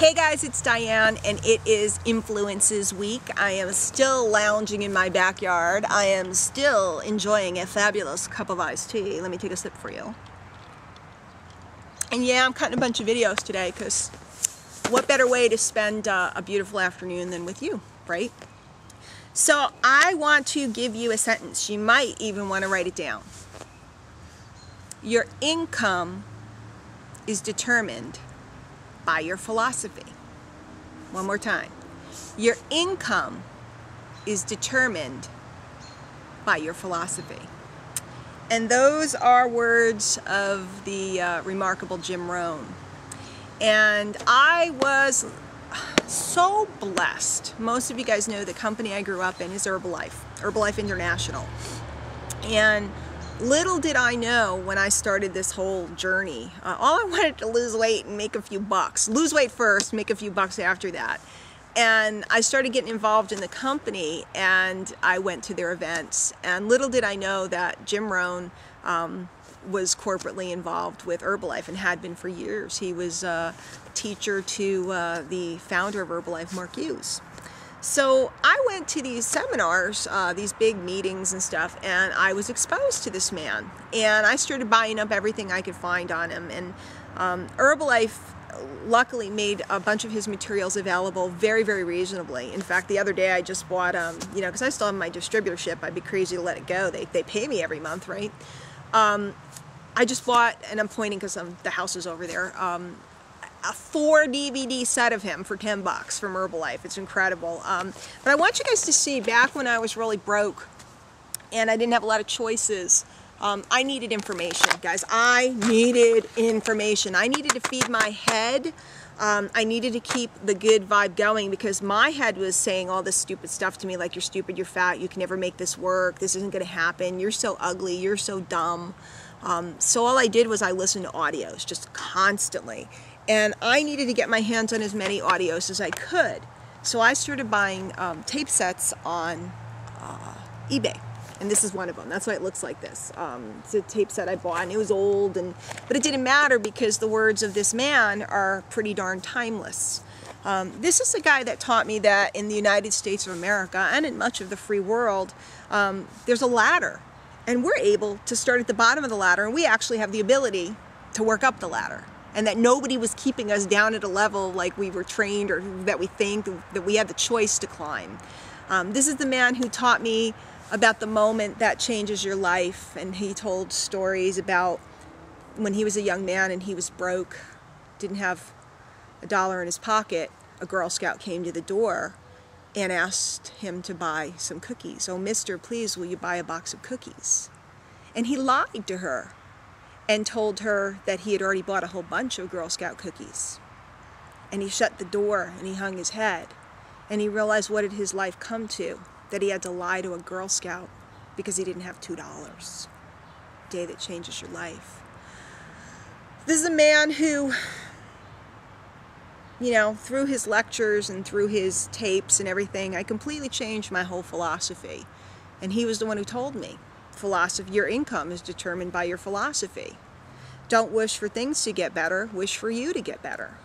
Hey guys, it's Diane and it is Influences Week. I am still lounging in my backyard. I am still enjoying a fabulous cup of iced tea. Let me take a sip for you. And yeah, I'm cutting a bunch of videos today because what better way to spend a beautiful afternoon than with you, right? So I want to give you a sentence. You might even want to write it down. Your income is determined by your philosophy. One more time. Your income is determined by your philosophy. And those are words of the remarkable Jim Rohn. And I was so blessed. Most of you guys know the company I grew up in is Herbalife International. And little did I know when I started this whole journey, all I wanted to lose weight and make a few bucks. Lose weight first, make a few bucks after that. And I started getting involved in the company and I went to their events. And little did I know that Jim Rohn was corporately involved with Herbalife and had been for years. He was a teacher to the founder of Herbalife, Mark Hughes. So I went to these seminars, these big meetings and stuff, and I was exposed to this man. And I started buying up everything I could find on him. And Herbalife luckily made a bunch of his materials available very, very reasonably. In fact, the other day I just bought, because I still have my distributorship, I'd be crazy to let it go. They pay me every month, right? I just bought, and I'm pointing because the house is over there, a 4 DVD set of him for 10 bucks from Herbalife. It's incredible. But I want you guys to see, back when I was really broke and I didn't have a lot of choices, I needed information, guys. I needed information. I needed to feed my head. I needed to keep the good vibe going because my head was saying all this stupid stuff to me, like, you're stupid, you're fat, you can never make this work, this isn't going to happen, you're so ugly, you're so dumb. So all I did was I listened to audios just constantly. And I needed to get my hands on as many audios as I could. So I started buying tape sets on eBay. And this is one of them. That's why it looks like this. It's a tape set I bought, and it was old, but it didn't matter because the words of this man are pretty darn timeless. This is the guy that taught me that in the United States of America and in much of the free world, there's a ladder. And we're able to start at the bottom of the ladder, and we actually have the ability to work up the ladder. And that nobody was keeping us down at a level like we were trained or that we think that we had the choice to climb. This is the man who taught me about the moment that changes your life. And he told stories about when he was a young man and he was broke, didn't have $1 in his pocket. A Girl Scout came to the door and asked him to buy some cookies. "Oh, mister, please, will you buy a box of cookies?" And he lied to her and told her that he had already bought a whole bunch of Girl Scout cookies. And he shut the door and he hung his head. And he realized what had his life come to, that he had to lie to a Girl Scout because he didn't have $2. Day that changes your life. This is a man who, through his lectures and through his tapes and everything, I completely changed my whole philosophy. And he was the one who told me. Philosophy, your income is determined by your philosophy. Don't wish for things to get better, wish for you to get better.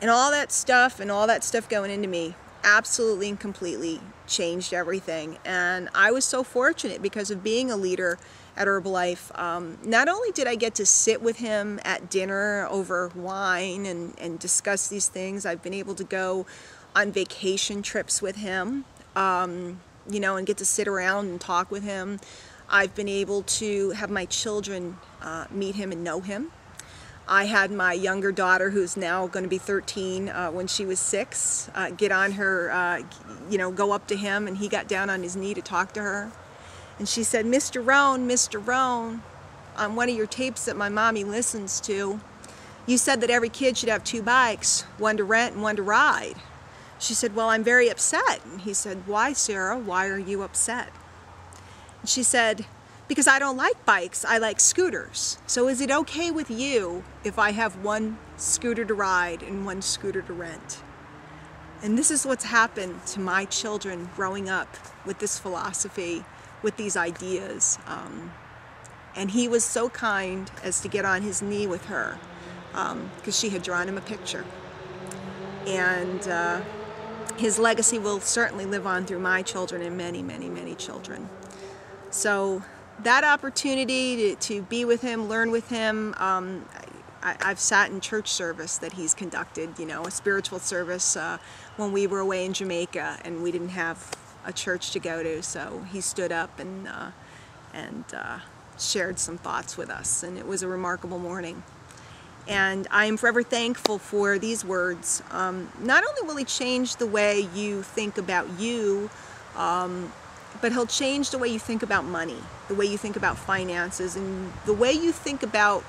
And all that stuff going into me absolutely and completely changed everything. And I was so fortunate because of being a leader at Herbalife. Not only did I get to sit with him at dinner over wine and discuss these things, I've been able to go on vacation trips with him. And get to sit around and talk with him. I've been able to have my children meet him and know him. I had my younger daughter, who's now going to be 13, when she was 6, get on her, go up to him, and he got down on his knee to talk to her. And she said, Mr. Rohn, on one of your tapes that my mommy listens to, you said that every kid should have 2 bikes, one to rent and one to ride. She said, well, I'm very upset. And he said, why, Sarah? Why are you upset? And she said, because I don't like bikes, I like scooters. So is it okay with you if I have 1 scooter to ride and 1 scooter to rent? And this is what's happened to my children growing up with this philosophy, with these ideas. And he was so kind as to get on his knee with her because she had drawn him a picture. And his legacy will certainly live on through my children and many, many, many children. So that opportunity to be with him, learn with him, I've sat in church service that he's conducted, you know, a spiritual service when we were away in Jamaica and we didn't have a church to go to, so he stood up and shared some thoughts with us, and it was a remarkable morning. And I am forever thankful for these words. Not only will he change the way you think about you, but he'll change the way you think about money, the way you think about finances, and the way you think about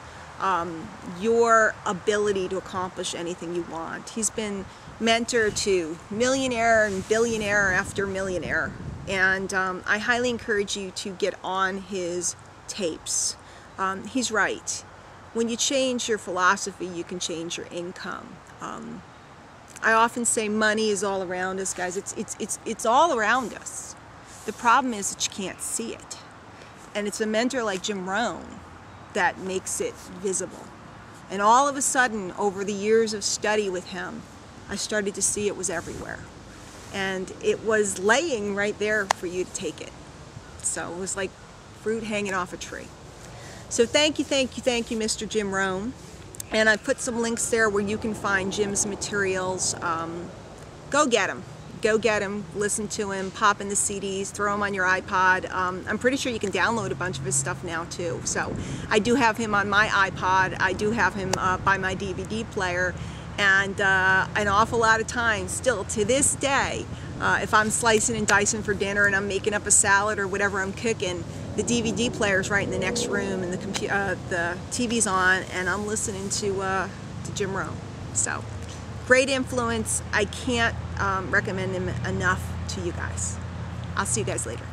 your ability to accomplish anything you want. He's been mentor to millionaire and billionaire after millionaire, and I highly encourage you to get on his tapes. He's right. When you change your philosophy, you can change your income. I often say money is all around us, guys. It's all around us. The problem is that you can't see it. And it's a mentor like Jim Rohn that makes it visible. And all of a sudden, over the years of study with him, I started to see it was everywhere. And it was laying right there for you to take it. So it was like fruit hanging off a tree. So thank you, Mr. Jim Rohn. And I put some links there where you can find Jim's materials. Go get them. Go get him, listen to him, pop in the CDs, throw him on your iPod. I'm pretty sure you can download a bunch of his stuff now too. So I do have him on my iPod. I do have him by my DVD player. And an awful lot of times, still to this day, if I'm slicing and dicing for dinner and I'm making up a salad or whatever I'm cooking, the DVD player's right in the next room and the TV's on, and I'm listening to Jim Rohn. So great influence. I can't recommend him enough to you guys. I'll see you guys later.